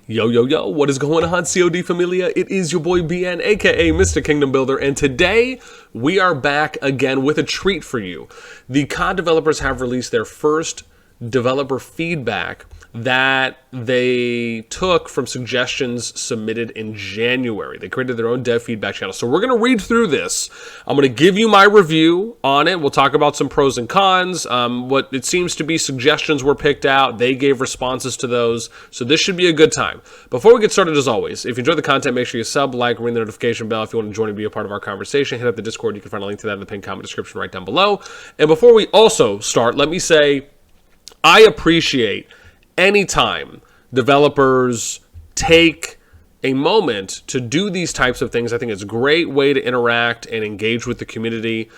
Yo, yo, yo, what is going on, CoD Familia? It is your boy BN, aka Mr. Kingdom Builder, and today we are back again with a treat for you. The CoD developers have released their first developer feedback that they took from suggestions submitted in January. They created their own dev feedback channel. So we're going to read through this. I'm going to give you my review on it. We'll talk about some pros and cons. What it seems to be suggestions were picked out. They gave responses to those. So this should be a good time. Before we get started, as always, if you enjoy the content, make sure you sub, like, ring the notification bell. If you want to join and be a part of our conversation, hit up the Discord. You can find a link to that in the pinned comment description right down below. And before we also start, let me say I appreciate anytime developers take a moment to do these types of things. I think it's a great way to interact and engage with the community,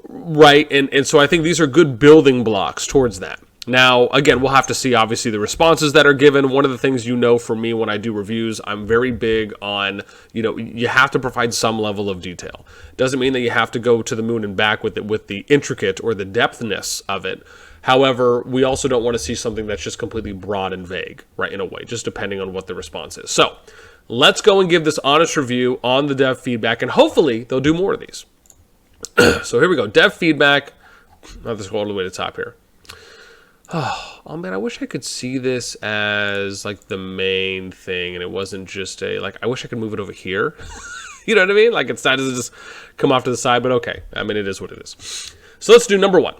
right? And so I think these are good building blocks towards that. Now, again, we'll have to see, obviously, the responses that are given. One of the things you know from me when I do reviews, I'm very big on, you have to provide some level of detail. Doesn't mean that you have to go to the moon and back with the intricate or the depthness of it. However, we also don't want to see something that's just completely broad and vague, right, in a way, just depending on what the response is. So let's go and give this honest review on the dev feedback, and hopefully they'll do more of these. So here we go. Dev feedback. I'll have to scroll all the way to the top here. Oh, man, I wish I could see this as, like, the main thing, and it wasn't just I wish I could move it over here. You know what I mean? Like, instead of just come off to the side, but okay. I mean, it is what it is. So let's do number one.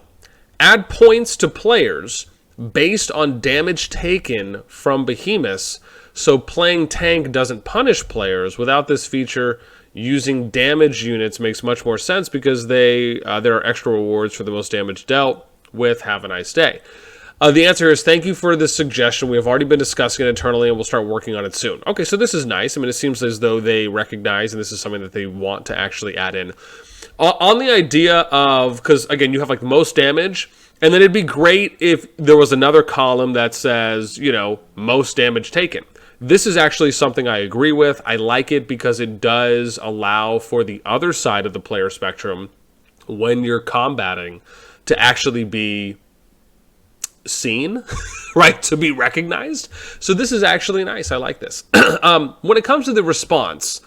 Add points to players based on damage taken from behemoths, so playing tank doesn't punish players. Without this feature, using damage units makes much more sense because there are extra rewards for the most damage dealt with. Have a nice day. The answer is thank you for this suggestion. We have already been discussing it internally, and we'll start working on it soon. Okay, so this is nice. I mean, it seems as though they recognize, and this is something that they want to actually add in. On the idea of, because, again, you have, like, the most damage, and then it'd be great if there was another column that says, most damage taken. This is actually something I agree with. I like it because it does allow for the other side of the player spectrum, when you're combating, to actually be seen, right, to be recognized. So this is actually nice. I like this. When it comes to the response,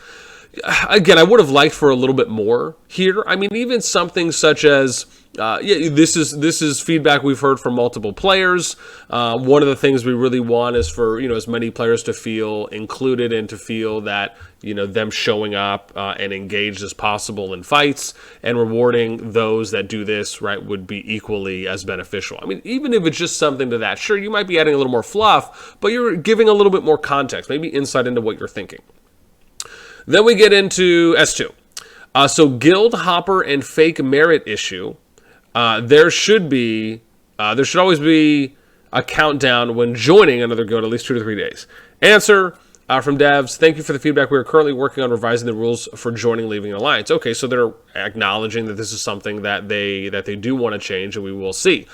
again, I would have liked for a little bit more here. I mean, even something such as, this is feedback we've heard from multiple players. One of the things we really want is for, as many players to feel included and to feel that, them showing up and engaged as possible in fights, and rewarding those that do this, right, would be equally as beneficial. I mean, even if it's just something to that, sure, you might be adding a little more fluff, but you're giving a little bit more context, maybe insight into what you're thinking. Then we get into S2. So guild hopper and fake merit issue. There should always be a countdown when joining another guild, at least 2 to 3 days. Answer from devs, thank you for the feedback. We are currently working on revising the rules for joining, leaving an alliance. Okay, so they're acknowledging that this is something that they do want to change, and we will see.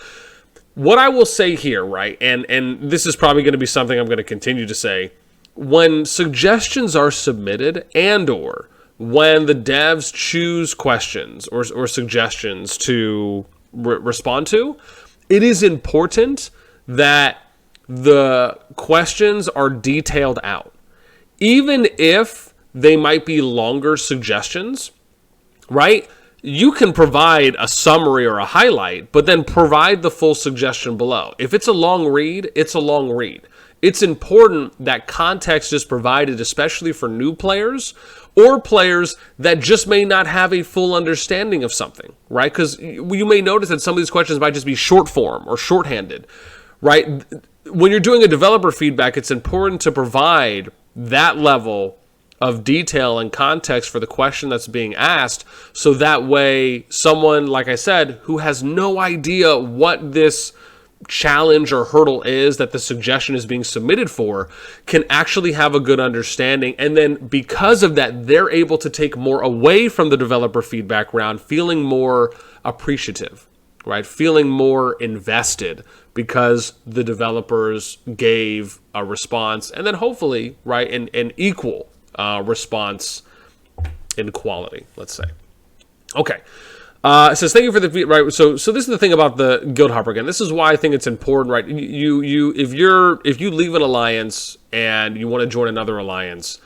What I will say here, right, and this is probably going to be something I'm going to continue to say, when suggestions are submitted and/or when the devs choose questions or suggestions to respond to, it is important that the questions are detailed out. Even if they might be longer suggestions, right? You can provide a summary or a highlight, but then provide the full suggestion below. If it's a long read, it's a long read. It's important that context is provided, especially for new players or players that just may not have a full understanding of something, right? Because you may notice that some of these questions might just be short form or shorthanded, right? When you're doing a developer feedback, it's important to provide that level of detail and context for the question that's being asked, so that way someone, like I said, who has no idea what this challenge or hurdle is that the suggestion is being submitted for, can actually have a good understanding. And then because of that, they're able to take more away from the developer feedback round, feeling more appreciative, right? Feeling more invested because the developers gave a response, and then hopefully, right, an equal response in quality, let's say. Okay. It says, thank you for the right. So this is the thing about the guild hopper again. This is why I think it's important, right? If you leave an alliance and you want to join another alliance,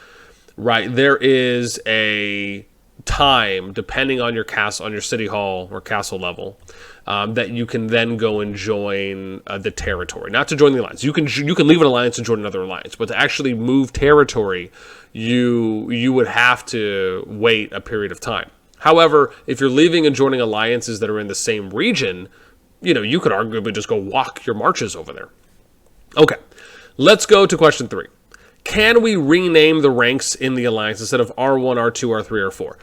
right? There is a time, depending on your castle, on your city hall or castle level, that you can then go and join the territory. Not to join the alliance. You can leave an alliance and join another alliance, but to actually move territory, you would have to wait a period of time. However, if you're leaving and joining alliances that are in the same region, you could arguably just go walk your marches over there. Okay, let's go to question 3. Can we rename the ranks in the alliance instead of R1, R2, R3, R4?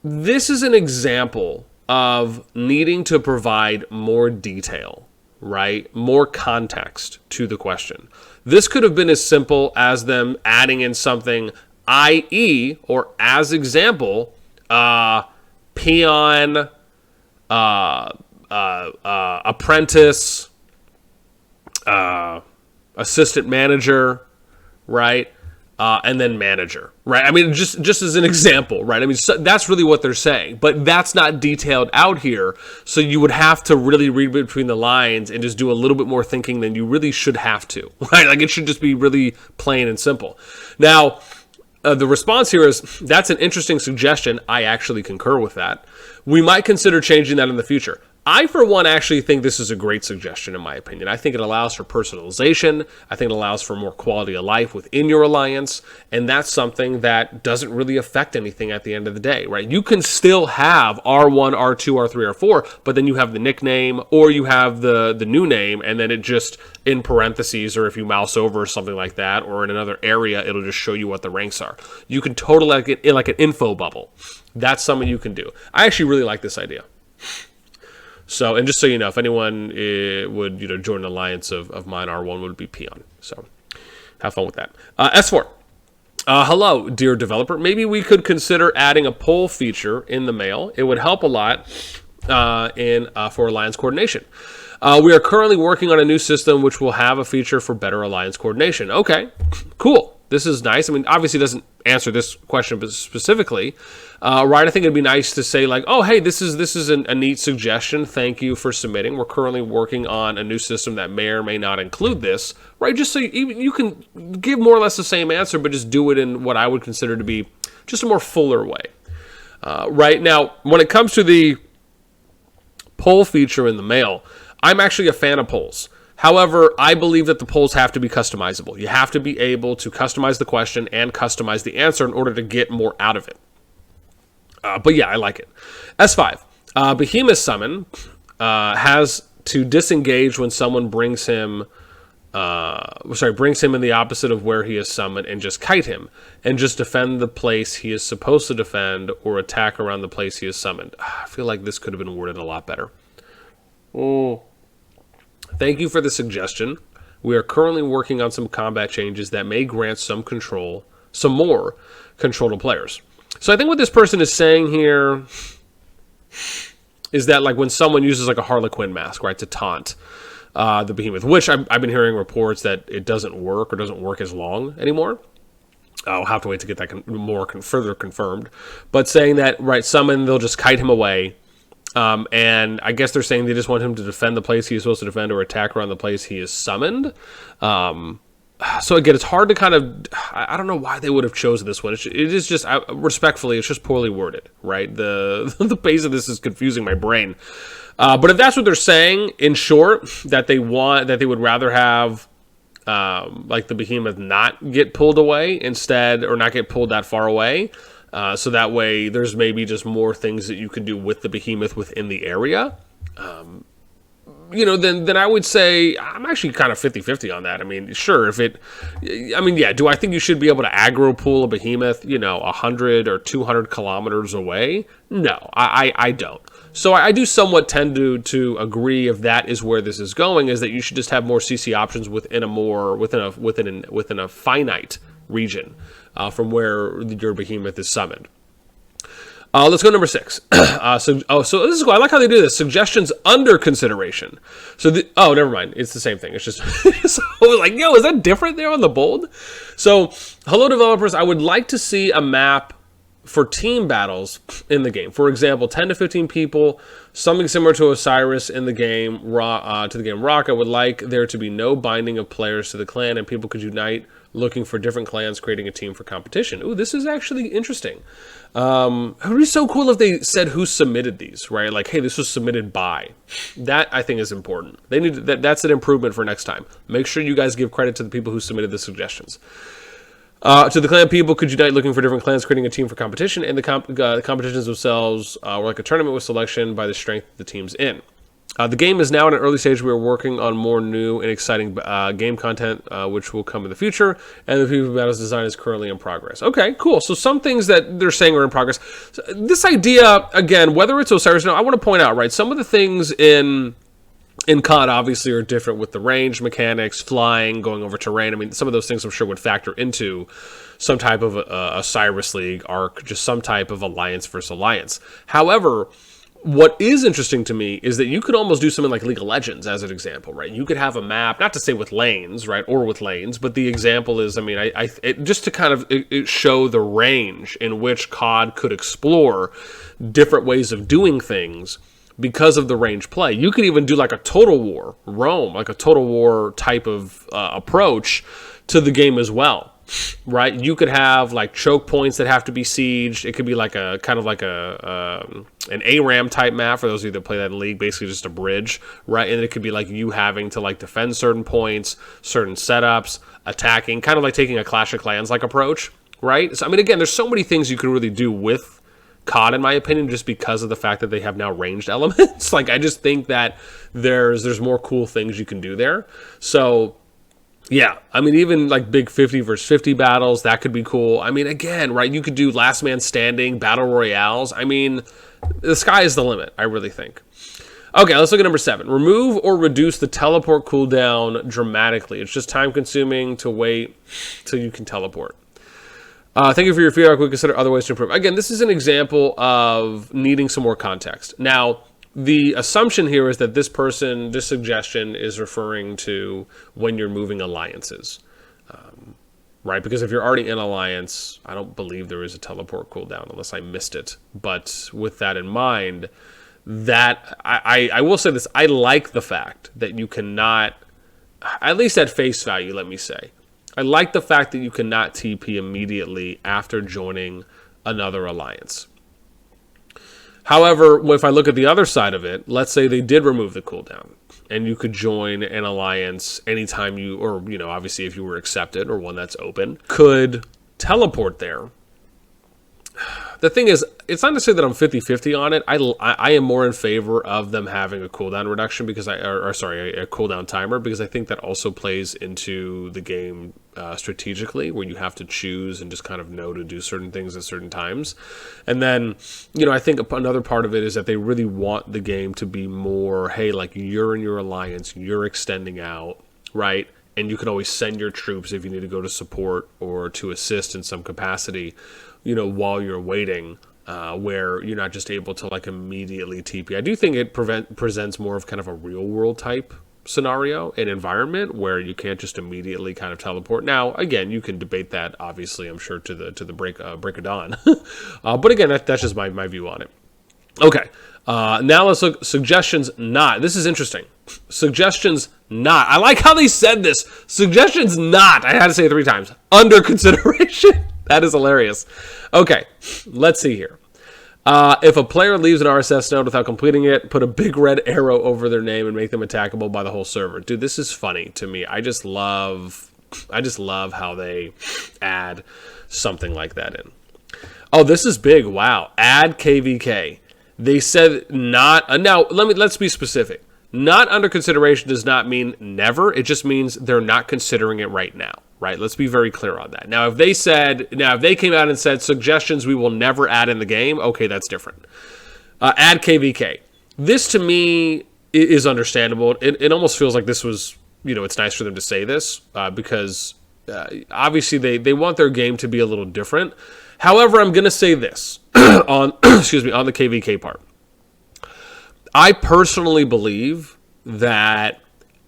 This is an example of needing to provide more detail, right? More context to the question. This could have been as simple as them adding in something, i.e., or as example, peon, apprentice, assistant manager, right? And then manager, right? I mean, just as an example, right? I mean, so that's really what they're saying, but that's not detailed out here. So you would have to really read between the lines and just do a little bit more thinking than you really should have to, right? Like, it should just be really plain and simple. Now, the response here is, that's an interesting suggestion. I actually concur with that. We might consider changing that in the future. I, for one, actually think this is a great suggestion, in my opinion. I think it allows for personalization. I think it allows for more quality of life within your alliance. And that's something that doesn't really affect anything at the end of the day, right? You can still have R1, R2, R3, R4, but then you have the nickname or you have the new name, and then it just, in parentheses, or if you mouse over or something like that, or in another area, it'll just show you what the ranks are. You can totally like an info bubble. That's something you can do. I actually really like this idea. So, and just so you know, if anyone would join an alliance of mine, R1 would be peon. So, have fun with that. S4. Hello, dear developer. Maybe we could consider adding a poll feature in the mail. It would help a lot for alliance coordination. We are currently working on a new system which will have a feature for better alliance coordination. Okay, cool. This is nice. I mean, obviously it doesn't answer this question specifically, right? I think it'd be nice to say like, oh, hey, this is a neat suggestion. Thank you for submitting. We're currently working on a new system that may or may not include this, right? Just so you can give more or less the same answer, but just do it in what I would consider to be just a more fuller way, right? Now, when it comes to the poll feature in the mail, I'm actually a fan of polls. However, I believe that the polls have to be customizable. You have to be able to customize the question and customize the answer in order to get more out of it. But yeah, I like it. S5. Behemoth Summon has to disengage when someone brings him in the opposite of where he is summoned and just kite him and just defend the place he is supposed to defend or attack around the place he is summoned. I feel like this could have been worded a lot better. Thank you for the suggestion. We are currently working on some combat changes that may grant some more control to players. So I think what this person is saying here is that like when someone uses like a Harlequin mask, right, to taunt the behemoth, which I've been hearing reports that it doesn't work or doesn't work as long anymore. I'll have to wait to get that further confirmed. But saying that, right, summon, they'll just kite him away. And I guess they're saying they just want him to defend the place he is supposed to defend or attack around the place he is summoned. So again, it's hard to kind of, I don't know why they would have chosen this one. It is just, respectfully, it's just poorly worded, right? The base of this is confusing my brain. But if that's what they're saying, in short, that they would rather have, like the behemoth not get pulled away instead, or not get pulled that far away. So that way there's maybe just more things that you can do with the behemoth within the area. Then I would say I'm actually kind of 50-50 on that. I mean, sure, do I think you should be able to aggro pull a behemoth, 100 or 200 kilometers away? No, I don't. So I do somewhat tend to agree, if that is where this is going, is that you should just have more CC options within a finite region from where your behemoth is summoned. Let's go number 6. So this is cool. I like how they do this. Suggestions under consideration. So never mind. It's the same thing. It's just so I was like, yo, is that different there on the bold? So hello developers. I would like to see a map for team battles in the game. For example, 10 to 15 people, something similar to Osiris in the game, Rock. I would like there to be no binding of players to the clan, and people could unite looking for different clans, creating a team for competition. Ooh, this is actually interesting. It would be so cool if they said who submitted these, right? Like, hey, this was submitted by. That, I think, is important. They need that's an improvement for next time. Make sure you guys give credit to the people who submitted the suggestions. To the clan, people could unite looking for different clans, creating a team for competition, and the competitions themselves were like a tournament with selection by the strength of the teams in. The game is now in an early stage. We are working on more new and exciting game content, which will come in the future, and the PvP Battles design is currently in progress. Okay, cool. So some things that they're saying are in progress. So this idea, again, whether it's Osiris, no, I want to point out, right, some of the things in CoD obviously are different with the range mechanics, flying, going over terrain. I mean, some of those things I'm sure would factor into some type of a Cyrus League arc, just some type of alliance versus alliance. However, what is interesting to me is that you could almost do something like League of Legends as an example, right? You could have a map, not to say with lanes, right, or with lanes, but the example is, I mean, just to kind of show the range in which CoD could explore different ways of doing things because of the range play. You could even do like a Total War roam, like a Total War type of approach to the game as well, right? You could have like choke points that have to be sieged. It could be like a kind of like an ARAM type map for those of you that play that in League, basically just a bridge, right? And it could be like you having to like defend certain points, certain setups, attacking, kind of like taking a Clash of Clans like approach, right? So I mean, again, there's so many things you can really do with CoD, in my opinion, just because of the fact that they have now ranged elements. Like, I just think that there's more cool things you can do there. So, yeah, I mean, even like big 50 versus 50 battles, that could be cool. I mean, again, right, you could do last man standing, battle royales. I mean, the sky is the limit, I really think. Okay, let's look at number 7. Remove or reduce the teleport cooldown dramatically. It's just time consuming to wait till you can teleport. Thank you for your feedback. We consider other ways to improve. Again, this is an example of needing some more context. Now, the assumption here is that this suggestion is referring to when you're moving alliances, right? Because if you're already in alliance, I don't believe there is a teleport cooldown unless I missed it. But with that in mind, that I will say this: I like the fact that you cannot, at least at face value, let me say, I like the fact that you cannot TP immediately after joining another alliance. However, if I look at the other side of it, let's say they did remove the cooldown and you could join an alliance anytime you, or, you know, obviously if you were accepted or one that's open, could teleport there. The thing is, it's not to say that I'm 50-50 on it. I am more in favor of them having a cooldown reduction because a cooldown timer, because I think that also plays into the game strategically, where you have to choose and just kind of know to do certain things at certain times. And then, you know, I think another part of it is that they really want the game to be more, hey, like you're in your alliance, you're extending out, right? And you can always send your troops if you need to go to support or to assist in some capacity, you know, while you're waiting, where you're not just able to like immediately TP. I do think it presents more of kind of a real world type scenario and environment where you can't just immediately kind of teleport. Now, again, you can debate that, obviously, I'm sure to the break of dawn. But again, that's just my view on it. Okay, now let's look suggestions not. This is interesting. Suggestions not. I like how they said this. Suggestions not. I had to say it 3 times. Under consideration. That is hilarious. Okay, let's see here. If a player leaves an RSS node without completing it, put a big red arrow over their name and make them attackable by the whole server. Dude, this is funny to me. I just love how they add something like that in. Oh, this is big. Wow. Add KVK. They said not. Now, let's be specific. Not under consideration does not mean never. It just means they're not considering it right now. Right? Let's be very clear on that. Now, if they came out and said suggestions we will never add in the game, okay, that's different. Add KVK. This to me is understandable. It almost feels like this was, you know, it's nice for them to say this because obviously they want their game to be a little different. However, I'm going to say this on on the KVK part. I personally believe that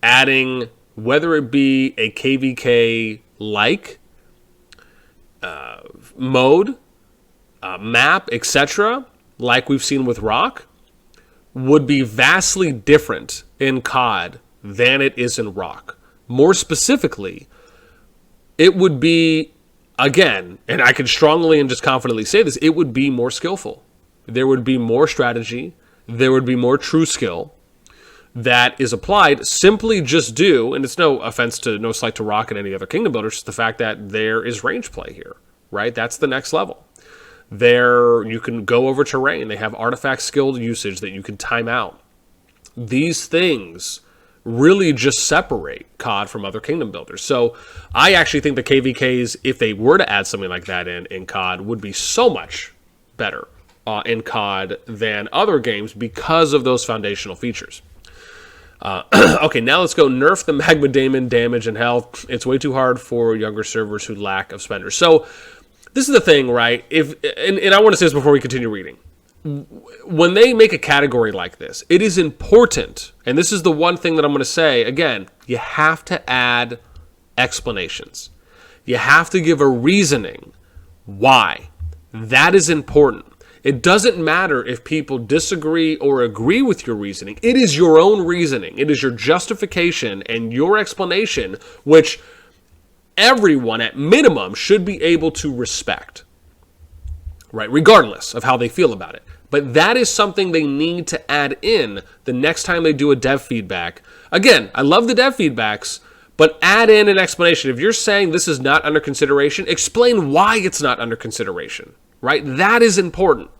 adding, whether it be a KVK like mode, map, etc., like we've seen with Rock, would be vastly different in COD than it is in Rock. More specifically, it would be, again, and I can strongly and just confidently say this, it would be more skillful. There would be more strategy. There would be more true skill that is applied simply just due, and it's no offense to, no slight to Rock and any other Kingdom Builders, just the fact that there is range play here, right? That's the next level. There, you can go over terrain. They have artifact skill usage that you can time out. These things really just separate COD from other Kingdom Builders. So I actually think the KVKs, if they were to add something like that in COD, would be so much better in COD than other games because of those foundational features. Okay, now let's go nerf the Magma Daemon damage and health. It's way too hard for younger servers who lack of spenders. So this is the thing, right? And I want to say this before we continue reading. When they make a category like this, it is important, and this is the one thing that I'm going to say, again, you have to add explanations. You have to give a reasoning why. That is important. It doesn't matter if people disagree or agree with your reasoning. It is your own reasoning. It is your justification and your explanation, which everyone at minimum should be able to respect, right? Regardless of how they feel about it. But that is something they need to add in the next time they do a dev feedback. Again, I love the dev feedbacks, but add in an explanation. If you're saying this is not under consideration, explain why it's not under consideration, right? That is important.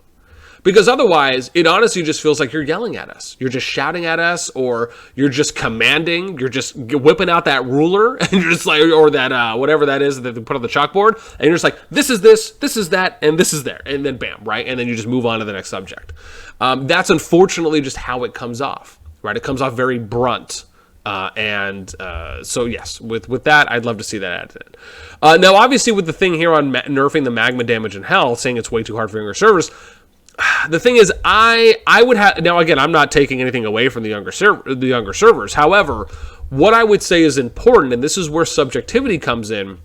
Because otherwise, it honestly just feels like you're yelling at us. You're just shouting at us, or you're just commanding. You're just whipping out that ruler, and you're just like, or that whatever that is that they put on the chalkboard, and you're just like, this is this is that, and this is there, and then bam, right? And then you just move on to the next subject. That's unfortunately just how it comes off, right? It comes off very brunt. So yes, with that, I'd love to see that added. Now, obviously, with the thing here on nerfing the magma damage and health, saying it's way too hard for younger servers. The thing is, I would have, now again, I'm not taking anything away from the younger servers. However, what I would say is important, and this is where subjectivity comes in,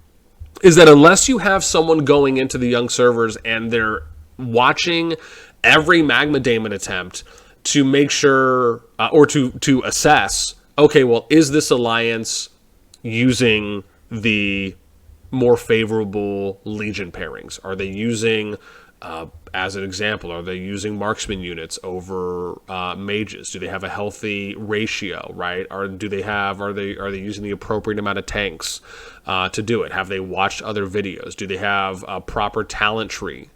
is that unless you have someone going into the young servers and they're watching every magma daemon attempt to make sure, or to assess, okay, well, is this alliance using the more favorable Legion pairings? Are they using, as an example, are they using marksman units over mages? Do they have a healthy ratio, right? Are they using the appropriate amount of tanks to do it? Have they watched other videos? Do they have a proper talent tree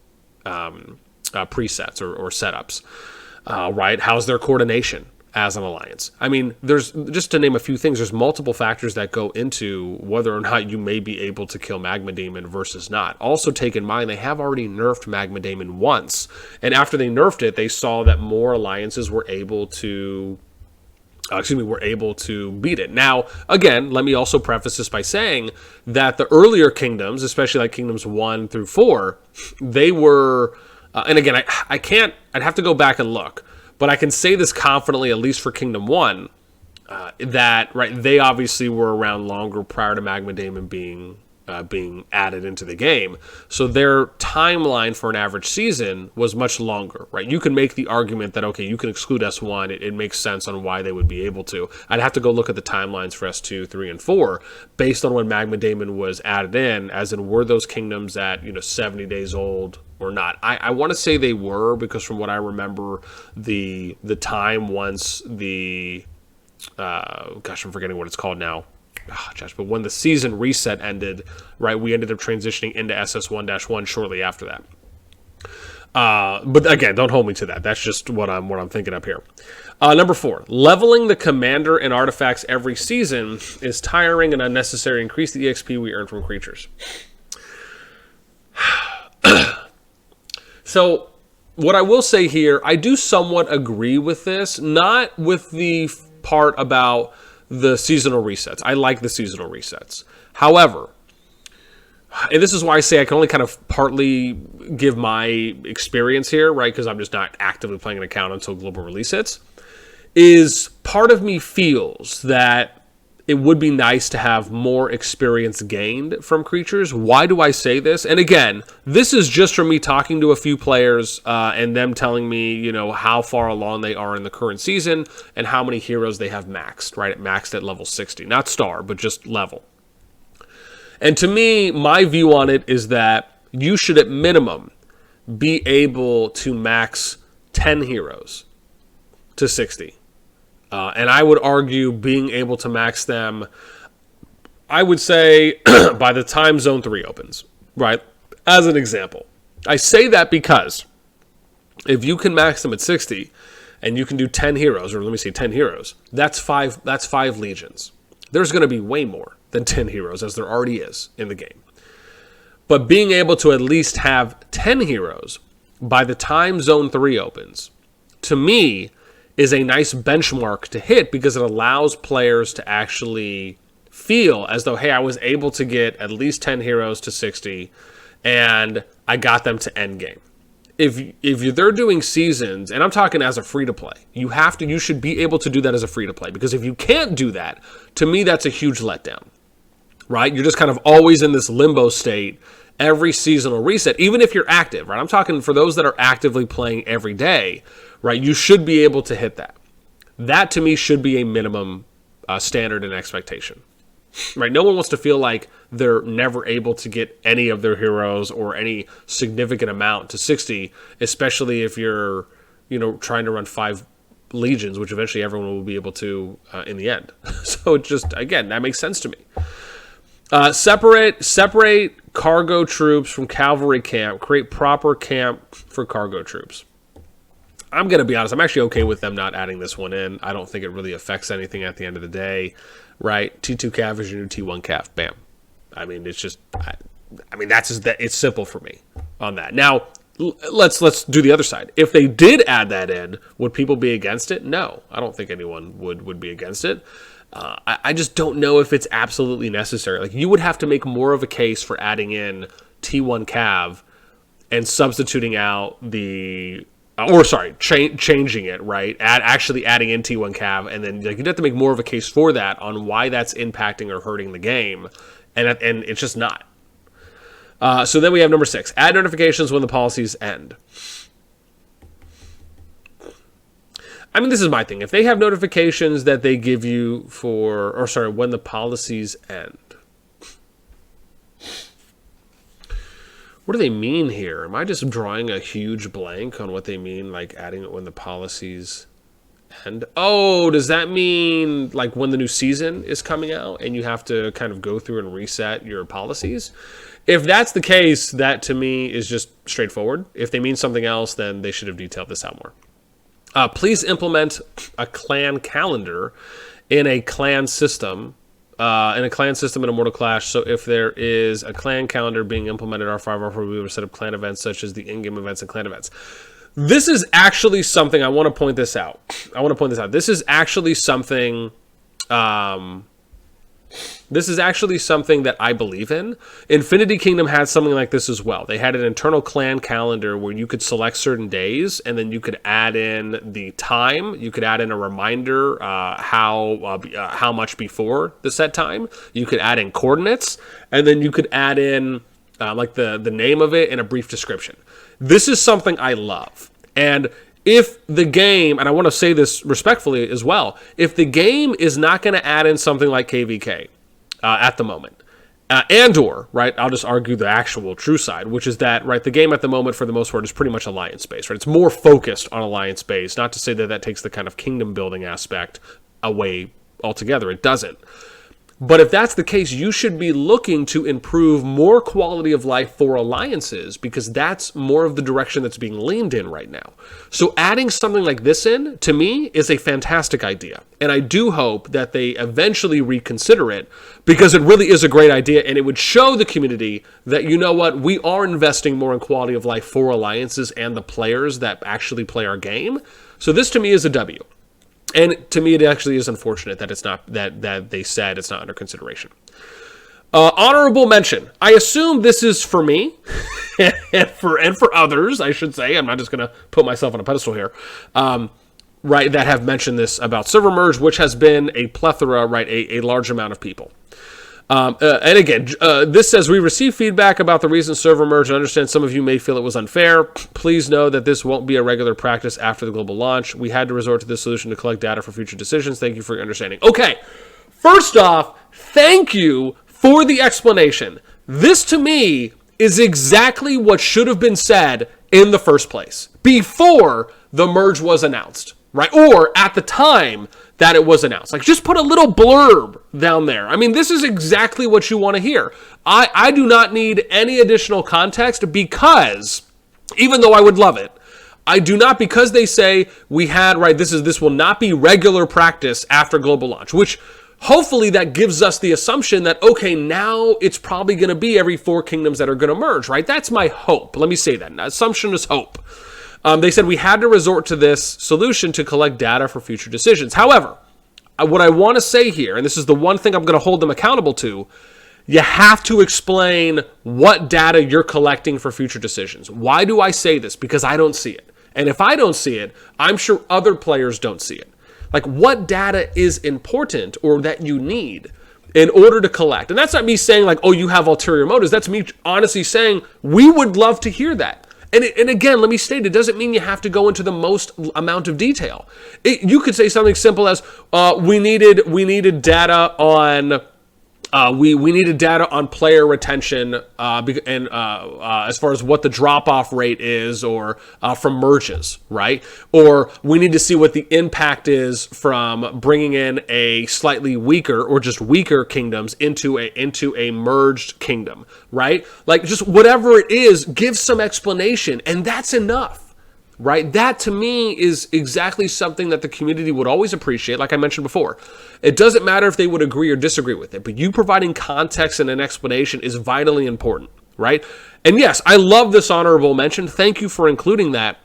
presets or setups? Right? How's their coordination as an alliance? I mean, there's, just to name a few things, there's multiple factors that go into whether or not you may be able to kill Magma Daemon versus not. Also take in mind, they have already nerfed Magma Daemon once, and after they nerfed it, they saw that more alliances were able to beat it. Now, again, let me also preface this by saying that the earlier kingdoms, especially like kingdoms 1 through 4, they were, and again, I'd have to go back and look, but I can say this confidently, at least for Kingdom 1, that, right, they obviously were around longer prior to Magma Daemon being added into the game. So their timeline for an average season was much longer, right? You can make the argument that, okay, you can exclude S1. It makes sense on why they would be able to. I'd have to go look at the timelines for S2, 3, and 4 based on when Magma Daemon was added in, as in were those kingdoms at, 70 days old or not. I want to say they were, because from what I remember, the time once the gosh, I'm forgetting what it's called now. Oh, Josh, but when the season reset ended, right, we ended up transitioning into SS1-1 shortly after that. But again, don't hold me to that. That's just what I'm thinking up here. Number 4, leveling the commander and artifacts every season is tiring and unnecessary. Increase the EXP we earn from creatures. So, what I will say here, I do somewhat agree with this, not with the part about the seasonal resets. I like the seasonal resets. However, and this is why I say I can only kind of partly give my experience here, right, because I'm just not actively playing an account until global release hits, is part of me feels that it would be nice to have more experience gained from creatures. Why do I say this? And again, this is just from me talking to a few players and them telling me, you know, how far along they are in the current season and how many heroes they have maxed, right? Maxed at level 60. Not star, but just level. And to me, my view on it is that you should at minimum be able to max 10 heroes to 60. And I would argue being able to max them, I would say, by the time Zone 3 opens, right? As an example. I say that because if you can max them at 60 and you can do 10 heroes, or let me say 10 heroes, that's five legions. There's going to be way more than 10 heroes, as there already is in the game. But being able to at least have 10 heroes by the time Zone 3 opens, to me, is a nice benchmark to hit because it allows players to actually feel as though, hey, I was able to get at least 10 heroes to 60 and I got them to end game. If they're doing seasons, and I'm talking as a free-to-play, you should be able to do that as a free-to-play, because if you can't do that, to me, that's a huge letdown, right? You're just kind of always in this limbo state every seasonal reset, even if you're active, right? I'm talking for those that are actively playing every day, right? You should be able to hit that. That, to me, should be a minimum standard and expectation, right? No one wants to feel like they're never able to get any of their heroes or any significant amount to 60, especially if you're, you know, trying to run 5 legions, which eventually everyone will be able to in the end. So it just, again, that makes sense to me. Separate cargo troops from cavalry camp. Create proper camp for cargo troops. I'm going to be honest. I'm actually okay with them not adding this one in. I don't think it really affects anything at the end of the day, right? T2 cav is your new T1 cav. Bam. I mean, it's just, it's simple for me on that. Now, let's do the other side. If they did add that in, would people be against it? No, I don't think anyone would be against it. I just don't know if it's absolutely necessary. Like, you would have to make more of a case for adding in T1 cav and substituting out the, changing it, right? Actually adding in T1 cav, and then you'd have to make more of a case for that on why that's impacting or hurting the game, and it's just not. So then we have number 6, add notifications when the policies end. I mean, this is my thing. If they have notifications that they give you when the policies end. What do they mean here? Am I just drawing a huge blank on what they mean, like adding it when the policies end? Oh, does that mean like when the new season is coming out and you have to kind of go through and reset your policies? If that's the case, that to me is just straightforward. If they mean something else, then they should have detailed this out more. Please implement a clan calendar in a clan system. In a Mortal Clash, so if there is a clan calendar being implemented, R5, R4, we will set up clan events such as the in-game events and clan events. This is actually something, I want to point this out. This is actually something that I believe in. Infinity Kingdom had something like this as well. They had an internal clan calendar where you could select certain days, and then you could add in the time. You could add in a reminder how much before the set time. You could add in coordinates, and then you could add in like the name of it and a brief description. This is something I love. And if the game, and I want to say this respectfully as well, if the game is not going to add in something like KVK at the moment, and/or, right, I'll just argue the actual true side, which is that, right, the game at the moment, for the most part, is pretty much alliance-based, right? It's more focused on alliance-based, not to say that that takes the kind of kingdom-building aspect away altogether. It doesn't. But if that's the case, you should be looking to improve more quality of life for alliances, because that's more of the direction that's being leaned in right now. So adding something like this in, to me, is a fantastic idea. And I do hope that they eventually reconsider it, because it really is a great idea, and it would show the community that, you know what, we are investing more in quality of life for alliances and the players that actually play our game. So this, to me, is a W. And to me, it actually is unfortunate that it's not that they said it's not under consideration. Honorable mention. I assume this is for me and for others, I should say. I'm not just going to put myself on a pedestal here. right, that have mentioned this about server merge, which has been a plethora, right, a large amount of people. And again, this says, we received feedback about the recent server merge and understand some of you may feel it was unfair. Please know that this won't be a regular practice after the global launch. We had to resort to this solution to collect data for future decisions. Thank you for your understanding. Okay, first off, thank you for the explanation. This, to me, is exactly what should have been said in the first place, before the merge was announced, right? Or at the time that it was announced. Like, just put a little blurb down there. I mean, this is exactly what you want to hear. I do not need any additional context, because, even though I would love it, I do not, because they say we had, right, this will not be regular practice after global launch, which hopefully that gives us the assumption that, okay, now it's probably going to be every 4 kingdoms that are going to merge, right? That's my hope. Let me say that. Assumption is hope. They said we had to resort to this solution to collect data for future decisions. However, what I want to say here, and this is the one thing I'm going to hold them accountable to, you have to explain what data you're collecting for future decisions. Why do I say this? Because I don't see it. And if I don't see it, I'm sure other players don't see it. Like, what data is important or that you need in order to collect? And that's not me saying like, oh, you have ulterior motives. That's me honestly saying we would love to hear that. And again, let me state, it doesn't mean you have to go into the most amount of detail. You could say something simple as, we needed data on we needed data on player retention and as far as what the drop-off rate is, or from merges, right? Or we need to see what the impact is from bringing in a slightly weaker or just weaker kingdoms into a merged kingdom, right? Like, just whatever it is, give some explanation, and that's enough. Right? That, to me, is exactly something that the community would always appreciate, like I mentioned before. It doesn't matter if they would agree or disagree with it, but you providing context and an explanation is vitally important, right? And yes, I love this honorable mention. Thank you for including that.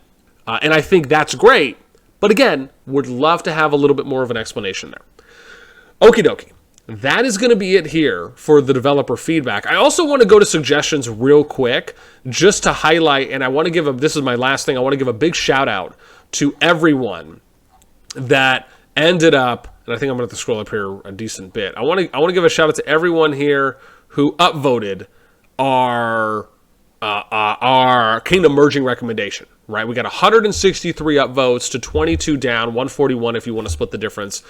And I think that's great. But again, would love to have a little bit more of an explanation there. Okie dokie. That is going to be it here for the developer feedback. I also want to go to suggestions real quick, just to highlight, and I want to give this is my last thing, I want to give a big shout out to everyone that ended up, and I think I'm going to have to scroll up here a decent bit. I want to give a shout out to everyone here who upvoted our kingdom merging recommendation, right? We got 163 upvotes to 22 down, 141 if you want to split the difference.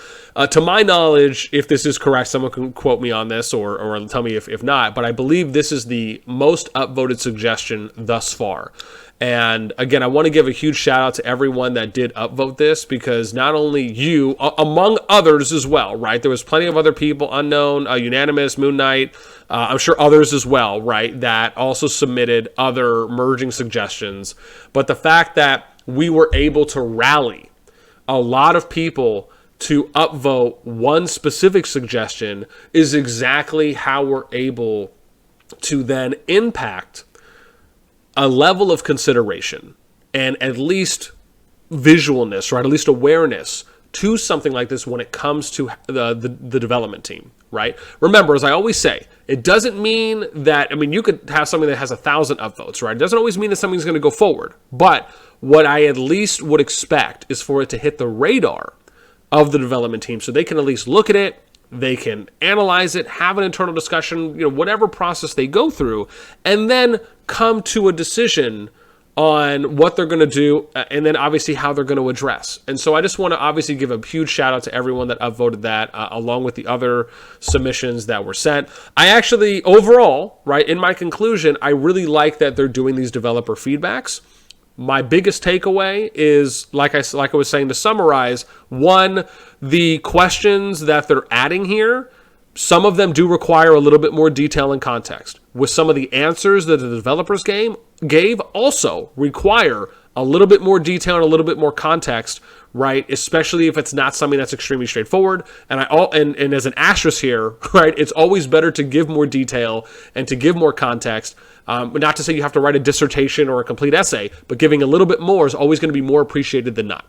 To my knowledge, if this is correct, someone can quote me on this or tell me if not, but I believe this is the most upvoted suggestion thus far. And again, I want to give a huge shout out to everyone that did upvote this, because not only you, among others as well, right? There was plenty of other people, Unknown, Unanimous, Moon Knight, I'm sure others as well, right? That also submitted other merging suggestions. But the fact that we were able to rally a lot of people to upvote one specific suggestion is exactly how we're able to then impact a level of consideration and at least visualness, right? At least awareness to something like this when it comes to the development team, right? Remember, as I always say, it doesn't mean that, I mean, you could have something that has 1,000 upvotes, right? It doesn't always mean that something's going to go forward. But what I at least would expect is for it to hit the radar of the development team so they can at least look at it, they can analyze it, have an internal discussion, whatever process they go through, and then come to a decision on what they're going to do, and then obviously how they're going to address. And so I just want to obviously give a huge shout out to everyone that upvoted that, along with the other submissions that were sent. I actually, overall, right, in my conclusion, I really like that they're doing these developer feedbacks. My biggest takeaway is, like I was saying, to summarize, one, the questions that they're adding here, some of them do require a little bit more detail and context. With some of the answers that the developers gave also require a little bit more detail and a little bit more context, right? Especially if it's not something that's extremely straightforward. And and as an asterisk here, right, it's always better to give more detail and to give more context. Not to say you have to write a dissertation or a complete essay, but giving a little bit more is always going to be more appreciated than not.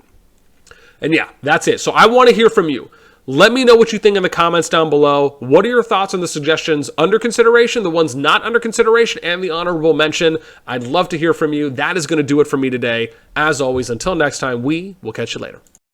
And yeah, that's it. So I want to hear from you. Let me know what you think in the comments down below. What are your thoughts on the suggestions under consideration, the ones not under consideration, and the honorable mention? I'd love to hear from you. That is going to do it for me today. As always, until next time, we will catch you later.